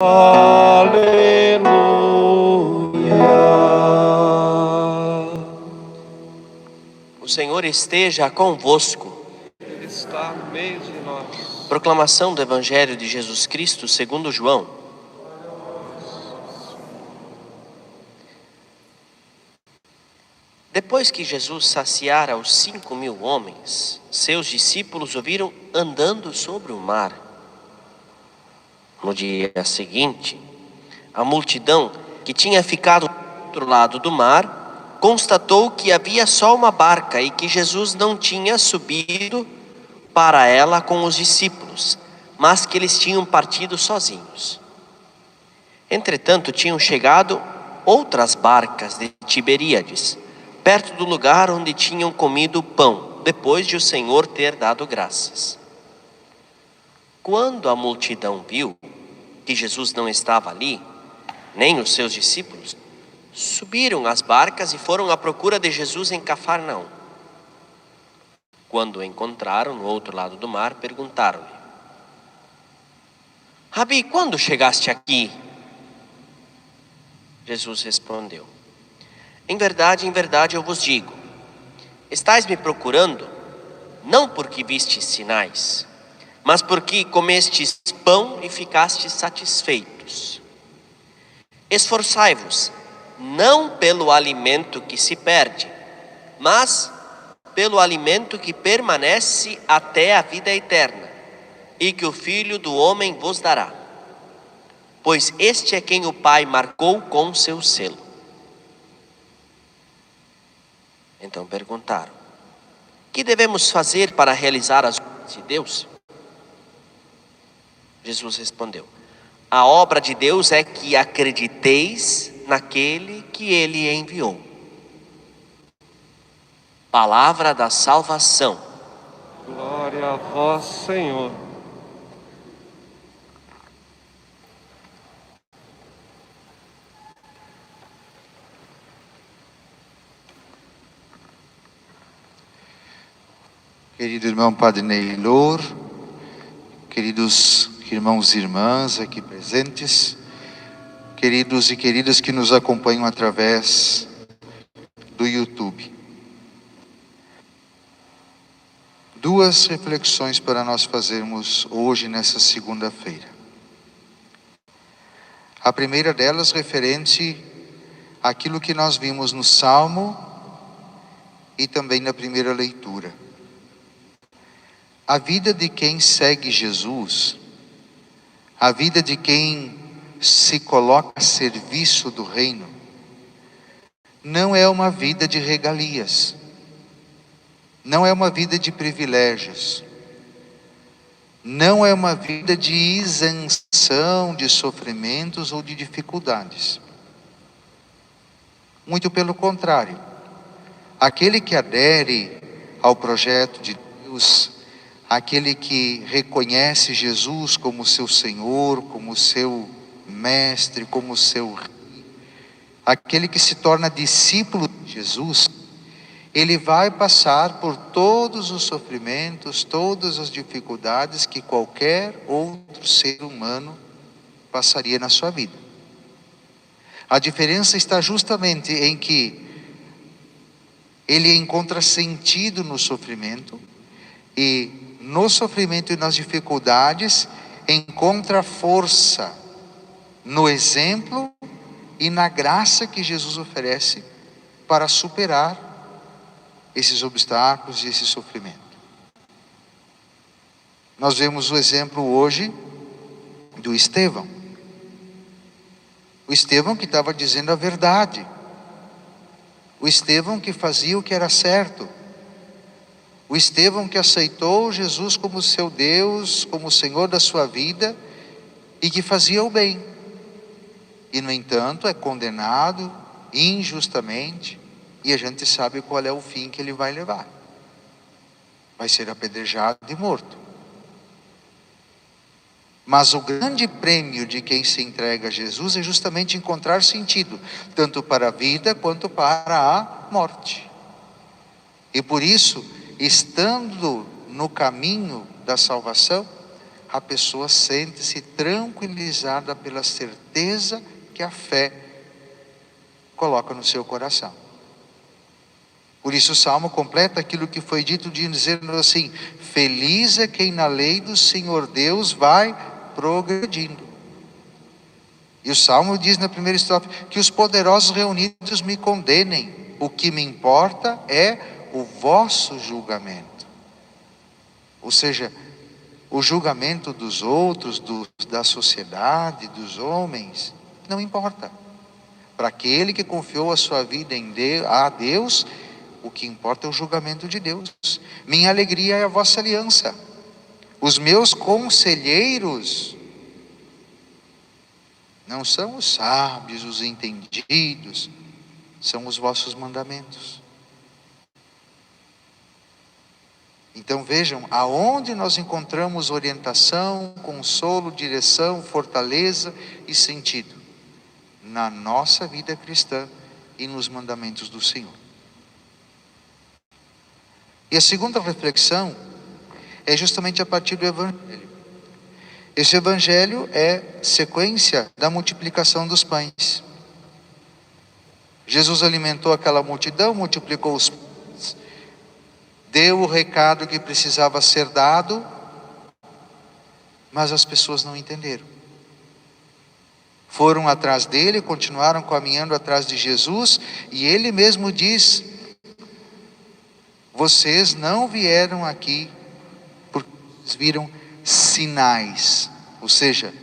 Aleluia. O Senhor esteja convosco. Ele está no meio de nós. Proclamação do Evangelho de Jesus Cristo segundo João. Depois que Jesus saciara os 5.000 homens, seus discípulos o viram andando sobre o mar. No dia seguinte, a multidão que tinha ficado do outro lado do mar constatou que havia só uma barca e que Jesus não tinha subido para ela com os discípulos, mas que eles tinham partido sozinhos. Entretanto, tinham chegado outras barcas de Tiberíades, perto do lugar onde tinham comido pão, depois de o Senhor ter dado graças. Quando a multidão viu que Jesus não estava ali, nem os seus discípulos, subiram às barcas e foram à procura de Jesus em Cafarnaum. Quando o encontraram no outro lado do mar, perguntaram-lhe: Rabi, quando chegaste aqui? Jesus respondeu: em verdade eu vos digo, estais me procurando, não porque vistes sinais, mas porque comestes pão e ficastes satisfeitos. Esforçai-vos, não pelo alimento que se perde, mas pelo alimento que permanece até a vida eterna, e que o Filho do Homem vos dará. Pois este é quem o Pai marcou com seu selo. Então perguntaram: que devemos fazer para realizar as obras de Deus? Jesus respondeu: a obra de Deus é que acrediteis naquele que Ele enviou. Palavra da salvação. Glória a vós, Senhor. Querido irmão Padre Neylor, queridos irmãos e irmãs aqui presentes, queridos e queridas que nos acompanham através do YouTube. Duas reflexões para nós fazermos hoje, nessa segunda-feira. A primeira delas referente àquilo que nós vimos no Salmo e também na primeira leitura. A vida de quem segue Jesus, a vida de quem se coloca a serviço do reino, não é uma vida de regalias, não é uma vida de privilégios, não é uma vida de isenção de sofrimentos ou de dificuldades. Muito pelo contrário, aquele que adere ao projeto de Deus, aquele que reconhece Jesus como seu Senhor, como seu Mestre, como seu Rei, aquele que se torna discípulo de Jesus, ele vai passar por todos os sofrimentos, todas as dificuldades que qualquer outro ser humano passaria na sua vida. A diferença está justamente em que ele encontra sentido no sofrimento e no sofrimento e nas dificuldades encontra força no exemplo e na graça que Jesus oferece para superar esses obstáculos e esse sofrimento. Nós vemos o exemplo hoje do Estevão. O Estevão que estava dizendo a verdade. O Estevão que fazia o que era certo. O Estevão que aceitou Jesus como seu Deus, como o Senhor da sua vida e que fazia o bem. E no entanto é condenado injustamente e a gente sabe qual é o fim que ele vai levar. Vai ser apedrejado e morto. Mas o grande prêmio de quem se entrega a Jesus é justamente encontrar sentido, tanto para a vida quanto para a morte. E por isso, estando no caminho da salvação, a pessoa sente-se tranquilizada pela certeza que a fé coloca no seu coração. Por isso o Salmo completa aquilo que foi dito, dizendo assim: feliz é quem na lei do Senhor Deus vai progredindo. E o Salmo diz na primeira estrofe: que os poderosos reunidos me condenem, o que me importa é o vosso julgamento. Ou seja, o julgamento dos outros, da sociedade, dos homens, não importa. Para aquele que confiou a sua vida a Deus, o que importa é o julgamento de Deus. Minha alegria é a vossa aliança. Os meus conselheiros não são os sábios, os entendidos, são os vossos mandamentos. Então vejam, aonde nós encontramos orientação, consolo, direção, fortaleza e sentido? Na nossa vida cristã e nos mandamentos do Senhor. E a segunda reflexão é justamente a partir do Evangelho. Esse Evangelho é sequência da multiplicação dos pães. Jesus alimentou aquela multidão, multiplicou os pães, deu o recado que precisava ser dado, mas as pessoas não entenderam. Foram atrás dele, continuaram caminhando atrás de Jesus, e ele mesmo diz: vocês não vieram aqui porque vocês viram sinais, ou seja,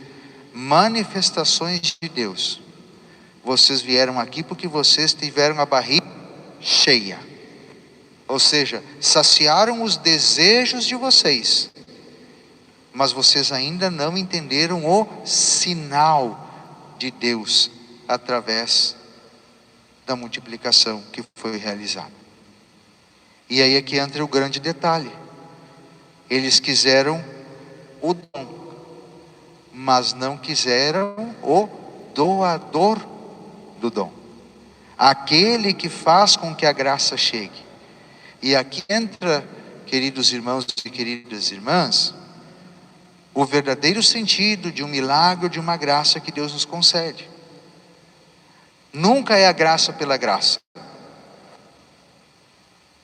manifestações de Deus. Vocês vieram aqui porque vocês tiveram a barriga cheia. Ou seja, saciaram os desejos de vocês, mas vocês ainda não entenderam o sinal de Deus através da multiplicação que foi realizada. E aí é que entra o grande detalhe. Eles quiseram o dom, mas não quiseram o doador do dom, aquele que faz com que a graça chegue. E aqui entra, queridos irmãos e queridas irmãs, o verdadeiro sentido de um milagre, de uma graça que Deus nos concede. Nunca é a graça pela graça.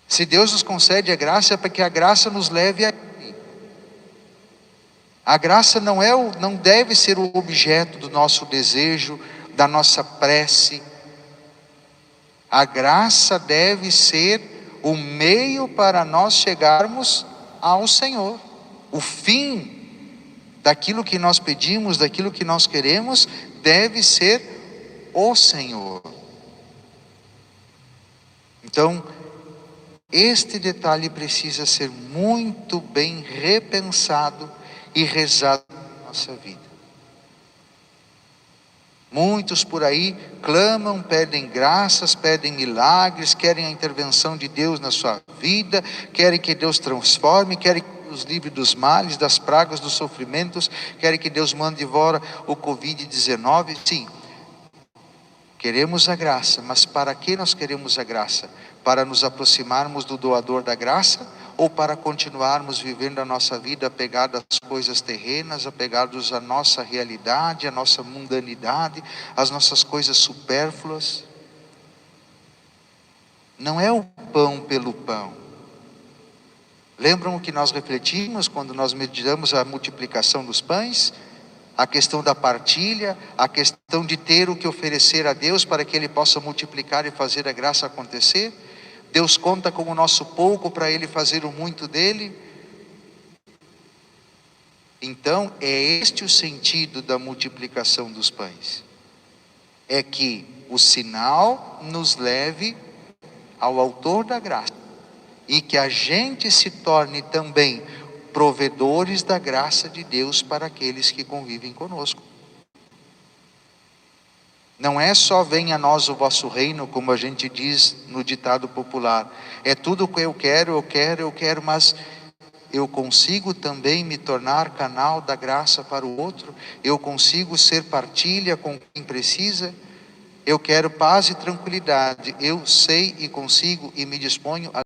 Se Deus nos concede a graça, é para que a graça nos leve a Ele. A graça não deve ser o objeto do nosso desejo, da nossa prece. A graça deve ser o meio para nós chegarmos ao Senhor. O fim daquilo que nós pedimos, daquilo que nós queremos, deve ser o Senhor. Então, este detalhe precisa ser muito bem repensado e rezado na nossa vida. Muitos por aí clamam, pedem graças, pedem milagres, querem a intervenção de Deus na sua vida, querem que Deus transforme, querem que Deus livre dos males, das pragas, dos sofrimentos, querem que Deus mande embora o Covid-19. Sim, queremos a graça, mas para que nós queremos a graça? Para nos aproximarmos do doador da graça, ou para continuarmos vivendo a nossa vida apegados às coisas terrenas, apegados à nossa realidade, à nossa mundanidade, às nossas coisas supérfluas? Não é o pão pelo pão. Lembram o que nós refletimos quando nós meditamos a multiplicação dos pães? A questão da partilha, a questão de ter o que oferecer a Deus para que Ele possa multiplicar e fazer a graça acontecer. Deus conta com o nosso pouco para Ele fazer o muito dele. Então é este o sentido da multiplicação dos pães. É que o sinal nos leve ao autor da graça, e que a gente se torne também provedores da graça de Deus para aqueles que convivem conosco. Não é só venha a nós o vosso reino, como a gente diz no ditado popular. É tudo o que eu quero, mas eu consigo também me tornar canal da graça para o outro. Eu consigo ser partilha com quem precisa. Eu quero paz e tranquilidade. Eu sei e consigo e me disponho a